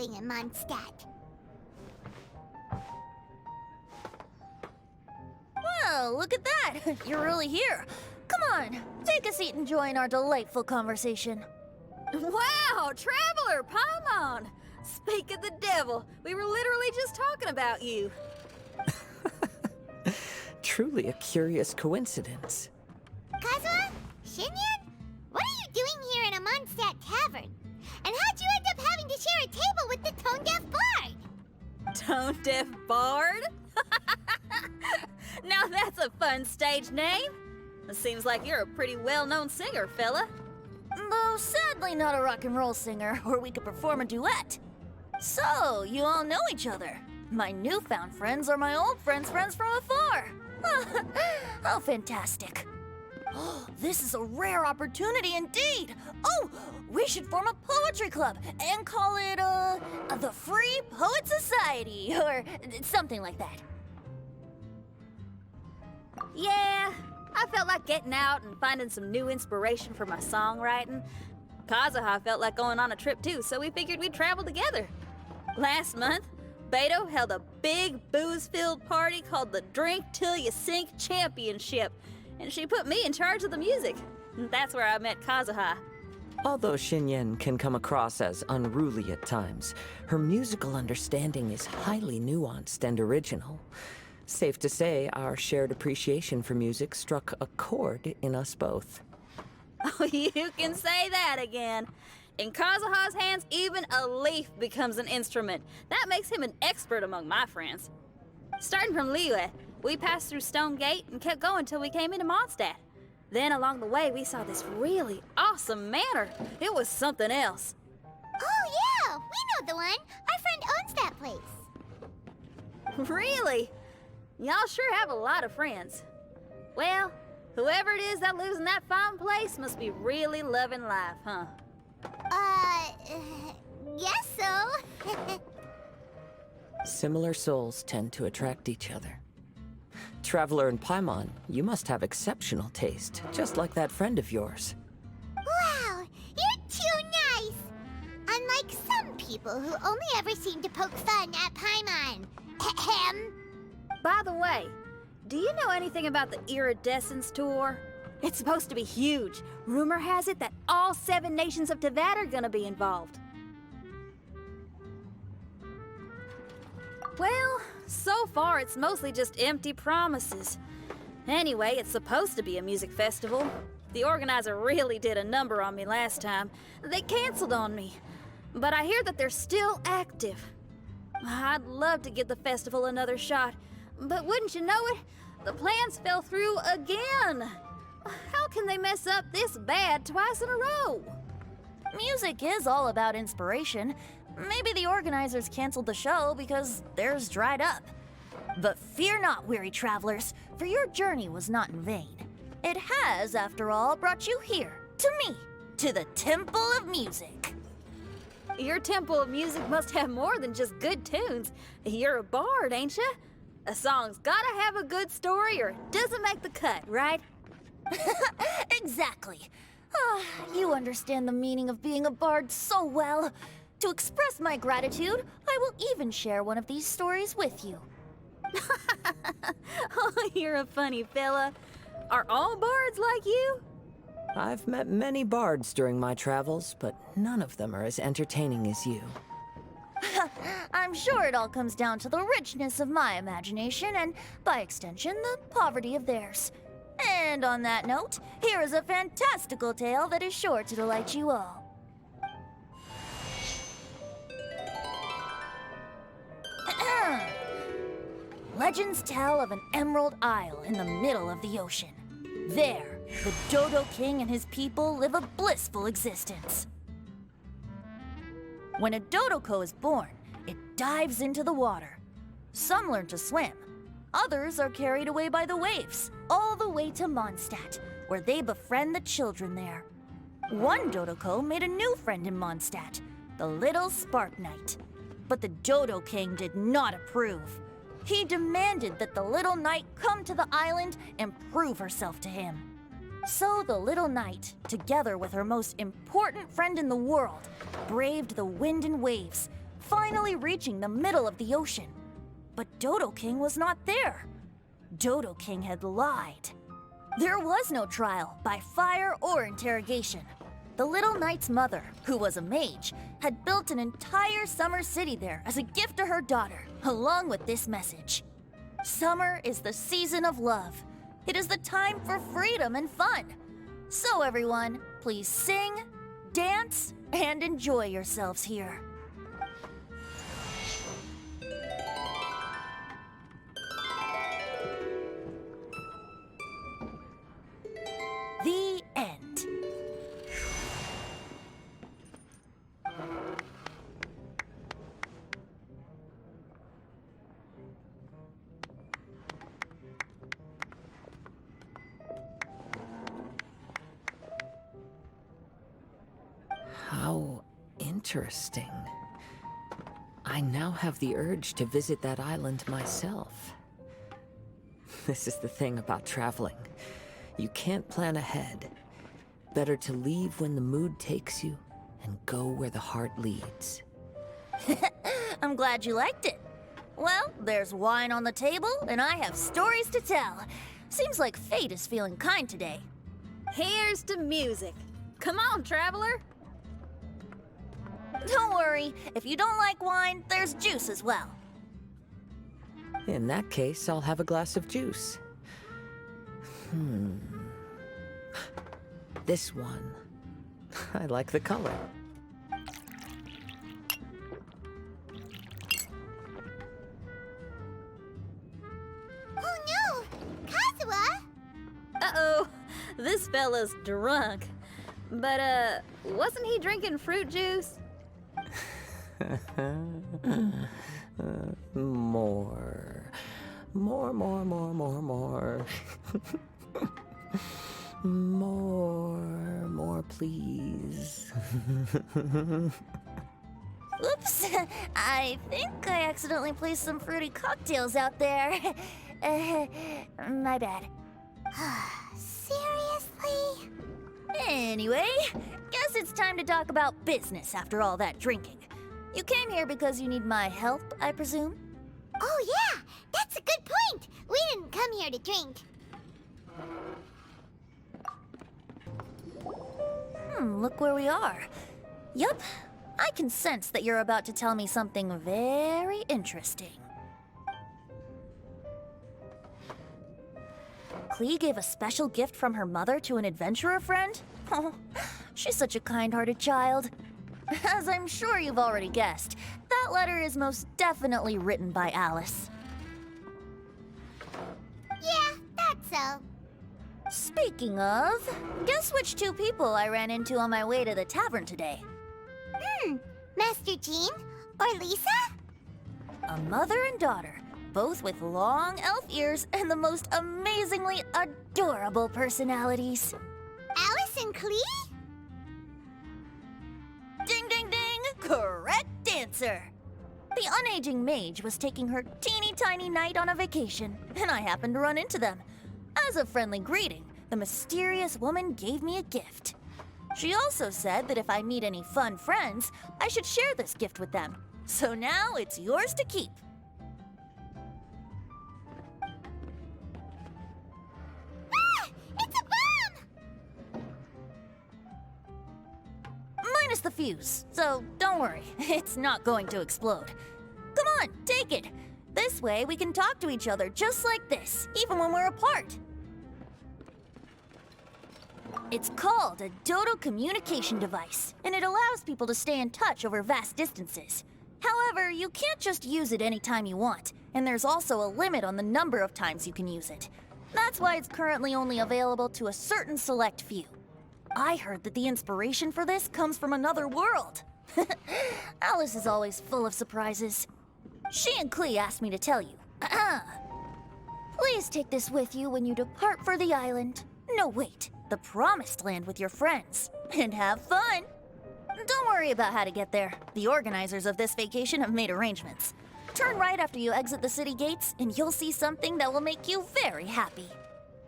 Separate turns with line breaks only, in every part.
doing in Mondstadt?
Well, look at that! You're really here. Come on, take a seat and join our delightful conversation.
Wow, Traveler, Paimon! Speak of the devil, we were literally just talking about you.
Truly a curious coincidence.
Kazuha? Shinyan? What are you doing here in a Mondstadt tavern? And how'd you end up having to share a table with the tone-deaf bard?
Tone-deaf bard? Now that's a fun stage name. It seems like you're a pretty well-known singer, fella.
Though sadly not a rock and roll singer, or we could perform a duet. So, you all know each other. My newfound friends are my old friends' friends from afar. How fantastic. This is a rare opportunity indeed. Oh, we should form a poetry club and call it, the Free Poet Society, or something like that.
Yeah, I felt like getting out and finding some new inspiration for my songwriting. Kazuha felt like going on a trip too, so we figured we'd travel together. Last month, Beto held a big booze-filled party called the Drink Till You Sink Championship, and she put me in charge of the music. That's where I met Kazuha.
Although Shinyen can come across as unruly at times, her musical understanding is highly nuanced and original. Safe to say, our shared appreciation for music struck a chord in us both.
Oh, you can say that again. In Kazuha's hands, even a leaf becomes an instrument. That makes him an expert among my friends. Starting from Liyue, we passed through Stone Gate and kept going till we came into Mondstadt. Then along the way, we saw this really awesome manor. It was something else.
Oh yeah, we know the one. Our friend owns that place.
Really? Y'all sure have a lot of friends. Well, whoever it is that lives in that fine place must be really loving life, huh?
Guess so.
Similar souls tend to attract each other. Traveler and Paimon, you must have exceptional taste, just like that friend of yours.
Wow, you're too nice. Unlike some people who only ever seem to poke fun at Paimon. Ahem.
By the way, do you know anything about the Iridescence Tour? It's supposed to be huge. Rumor has it that all 7 nations of Tevat are gonna be involved. Well, so far it's mostly just empty promises. Anyway, it's supposed to be a music festival. The organizer really did a number on me last time. They canceled on me. But I hear that they're still active. I'd love to give the festival another shot. But wouldn't you know it, the plans fell through again. How can they mess up this bad twice in a row?
Music is all about inspiration. Maybe the organizers canceled the show because theirs dried up. But fear not, weary travelers, for your journey was not in vain. It has, after all, brought you here, to me, to the Temple of Music.
Your Temple of Music must have more than just good tunes. You're a bard, ain't ya? A song's gotta have a good story or it doesn't make the cut, right?
Exactly. You understand the meaning of being a bard so well. To express my gratitude, I will even share one of these stories with you.
Oh, you're a funny fella. Are all bards like you?
I've met many bards during my travels, but none of them are as entertaining as you.
I'm sure it all comes down to the richness of my imagination and, by extension, the poverty of theirs. And on that note, here is a fantastical tale that is sure to delight you all. Legends tell of an emerald isle in the middle of the ocean. There, the Dodo King and his people live a blissful existence. When a Dodoko is born, it dives into the water. Some learn to swim. Others are carried away by the waves, all the way to Mondstadt, where they befriend the children there. One Dodoko made a new friend in Mondstadt, the little Spark Knight. But the Dodo King did not approve. He demanded that the little knight come to the island and prove herself to him. So the little knight, together with her most important friend in the world, braved the wind and waves, finally reaching the middle of the ocean. But Dodo King was not there. Dodo King had lied. There was no trial by fire or interrogation. The little knight's mother, who was a mage, had built an entire summer city there as a gift to her daughter, along with this message. Summer is the season of love. It is the time for freedom and fun. So everyone, please sing, dance, and enjoy yourselves here. The end.
How interesting. I now have the urge to visit that island myself. This is the thing about traveling. You can't plan ahead. Better to leave when the mood takes you and go where the heart leads.
I'm glad you liked it. Well, there's wine on the table, and I have stories to tell. Seems like fate is feeling kind today.
Here's to music. Come on, traveler.
Don't worry, if you don't like wine, there's juice as well.
In that case, I'll have a glass of juice. This one. I like the color.
Oh no! Kazuha!
Uh-oh, this fella's drunk. But, wasn't he drinking fruit juice?
More. More. More, please.
Oops, I think I accidentally placed some fruity cocktails out there. My bad.
Seriously?
Anyway, guess it's time to talk about business after all that drinking. You came here because you need my help, I presume?
Oh yeah, that's a good point. We didn't come here to drink.
Look where we are. Yup, I can sense that you're about to tell me something very interesting. Klee gave a special gift from her mother to an adventurer friend? Oh, she's such a kind-hearted child. As I'm sure you've already guessed, that letter is most definitely written by Alice.
Yeah, that's so.
Speaking of, guess which two people I ran into on my way to the tavern today?
Master Jean? Or Lisa?
A mother and daughter, both with long elf ears and the most amazingly adorable personalities.
Alice and Klee?
Ding, ding, ding! Correct answer! The unaging mage was taking her teeny tiny knight on a vacation, and I happened to run into them. As a friendly greeting, the mysterious woman gave me a gift. She also said that if I meet any fun friends, I should share this gift with them. So now it's yours to keep.
Ah! It's a bomb!
Minus the fuse, so don't worry, it's not going to explode. Come on, take it. This way we can talk to each other just like this, even when we're apart. It's called a Dodo communication device, and it allows people to stay in touch over vast distances. However, you can't just use it anytime you want, and there's also a limit on the number of times you can use it. That's why it's currently only available to a certain select few. I heard that the inspiration for this comes from another world. Alice is always full of surprises. She and Klee asked me to tell you. Please take this with you when you depart for the island. No, wait, the Promised Land with your friends. And have fun! Don't worry about how to get there. The organizers of this vacation have made arrangements. Turn right after you exit the city gates, and you'll see something that will make you very happy.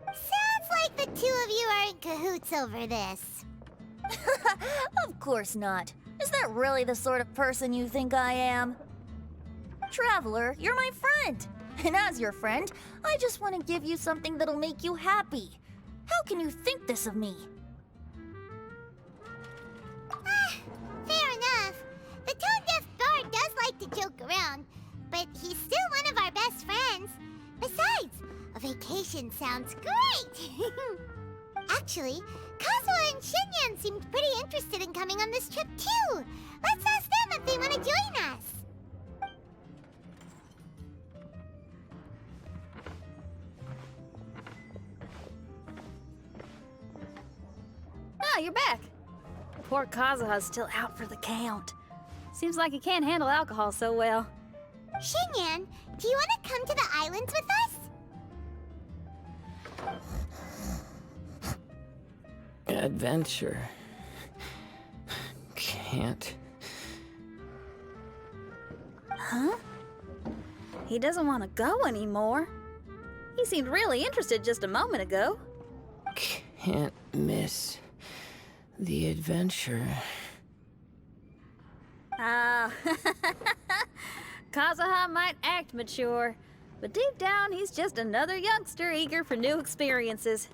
Sounds like the two of you are in cahoots over this.
Of course not. Is that really the sort of person you think I am? Traveler, you're my friend. And as your friend, I just want to give you something that'll make you happy. How can you think this of me?
Fair enough. The tone-deaf bard does like to joke around, but he's still one of our best friends. Besides, a vacation sounds great! Actually, Kazuha and Shinyan seemed pretty interested in coming on this trip too. Let's ask them if they want to join us.
Ah, you're back. Poor Kazuha's still out for the count. Seems like he can't handle alcohol so well.
Shinyan, do you want to come to the islands with us?
Adventure. Can't.
Huh? He doesn't want to go anymore. He seemed really interested just a moment ago.
Can't miss the adventure.
Ah, Kazuha might act mature, but deep down he's just another youngster eager for new experiences.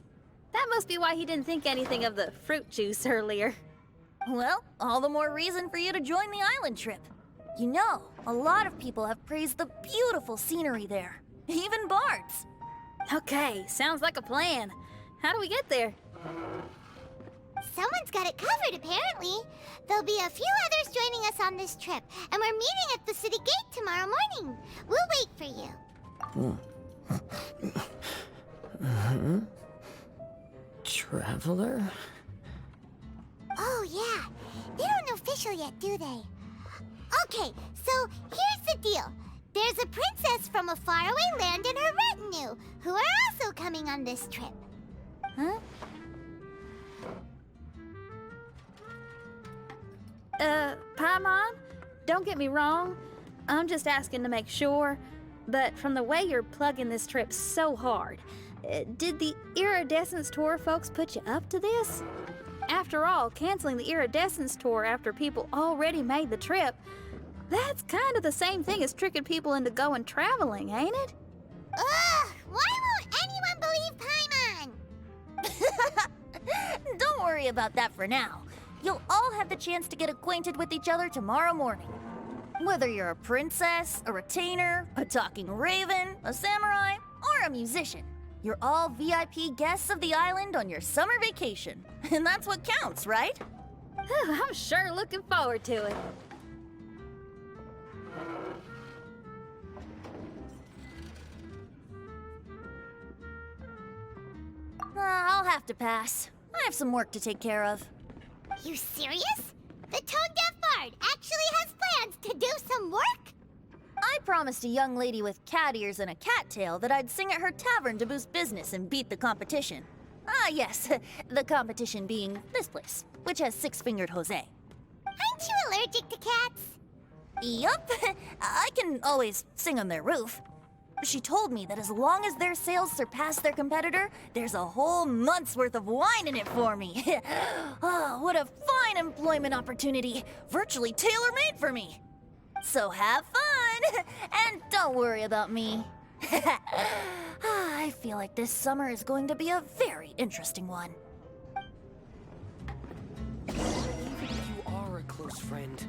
That must be why he didn't think anything of the fruit juice earlier.
Well, all the more reason for you to join the island trip. You know, a lot of people have praised the beautiful scenery there. Even bards.
Okay, sounds like a plan. How do we get there?
Someone's got it covered, apparently. There'll be a few others joining us on this trip, and we're meeting at the city gate tomorrow morning. We'll wait for you.
Traveler?
Oh, yeah. They don't official yet, do they? Okay, so here's the deal. There's a princess from a faraway land and her retinue, who are also coming on this trip.
Huh? Paimon, don't get me wrong. I'm just asking to make sure. But from the way you're plugging this trip so hard, did the Iridescence Tour folks put you up to this? After all, canceling the Iridescence Tour after people already made the trip, that's kind of the same thing as tricking people into going traveling, ain't it?
Ugh! Why won't anyone believe Paimon?
Don't worry about that for now. You'll all have the chance to get acquainted with each other tomorrow morning. Whether you're a princess, a retainer, a talking raven, a samurai, or a musician, you're all VIP guests of the island on your summer vacation. And that's what counts, right?
I'm sure looking forward to it.
I'll have to pass. I have some work to take care of.
You serious? The tone-deaf bard actually has plans to do some work?
I promised a young lady with cat ears and a cattail that I'd sing at her tavern to boost business and beat the competition. Ah, yes, the competition being this place, which has Six-Fingered Jose.
Aren't you allergic to cats?
Yup, I can always sing on their roof. She told me that as long as their sales surpass their competitor, there's a whole month's worth of wine in it for me. Oh, what a fine employment opportunity, virtually tailor-made for me. So have fun, and don't worry about me. I feel like this summer is going to be a very interesting one.
Even if you are a close friend,